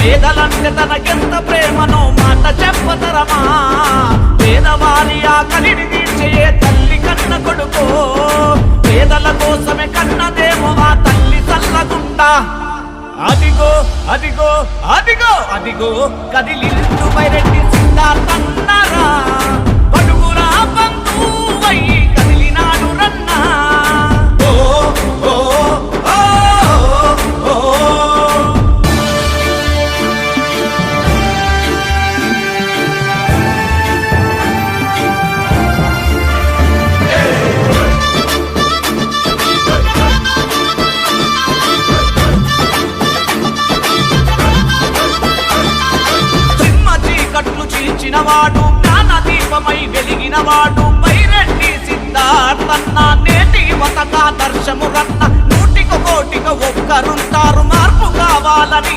పేదలంటే తనకెంత ప్రేమనో మాట చెప్పతరమా పేదవారి ఆకలిని తీర్చే తల్లి కన్న కొడుకో పేదల కోసమే కన్నదేమో ఆ తల్లి చల్లగుండా అదిగో అదిగో అదిగో అదిగో కదిలిందు వైరెడ్డి సిద్ధార్థన్నరా పడుగురా బంధువై కదిలినాడు రన్నా వాడు జ్ఞాన దీపమై వెలిగినవాడు వైరెడ్డి సిద్ధార్థన్న నేటి యువతగా దర్శము రన్న 100 కోటికి ఒక్కరుంటారు మార్పు కావాలని